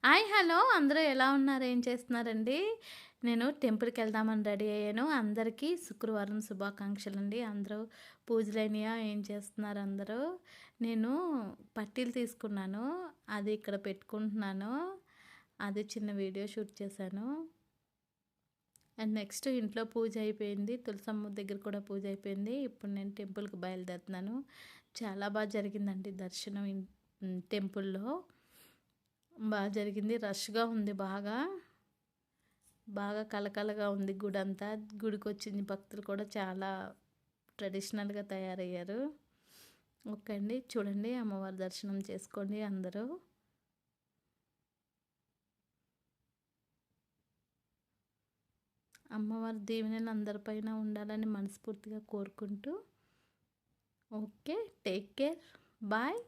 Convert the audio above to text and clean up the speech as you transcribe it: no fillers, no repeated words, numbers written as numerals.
Hi! Hello! అందరూ ఎలా ఉన్నారు? ఏం చేస్తున్నారండి? నేను టెంపుల్‌కెళ్దామని రెడీ అయ్యాను. అందరికీ శుక్రవారం శుభాకాంక్షలండి. అందరూ పూజలైనయా? ఏం చేస్తున్నారు అందరూ? నేను పట్టీలు తీసుకున్నాను. అది ఇక్కడ పెట్టుకుంటున్నాను. అది చిన్న వీడియో షూట్ చేశాను. అండ్ నెక్స్ట్ ఇంట్లో పూజ అయిపోయింది. తులసమ్మ దగ్గర కూడా పూజ అయిపోయింది. ఇప్పుడు నేను టెంపుల్‌కి బయలుదేరుతున్నాను. చాలా జరిగిందండి దర్శనం టెంపుల్‌లో. జరిగింది. రష్‌గా ఉంది బాగా. బాగా కలకలగా ఉంది గుడంతా. గుడికొచ్చిన భక్తులు కూడా చాలా ట్రెడిషనల్‌గా తయారయ్యారు. ఓకే అండి. చూడండి అమ్మవారి దర్శనం చేసుకోండి అందరూ. అమ్మవారి దీవెనలు అందరిపైన ఉండాలని మనస్ఫూర్తిగా కోరుకుంటూ ఓకే. Take care. బాయ్.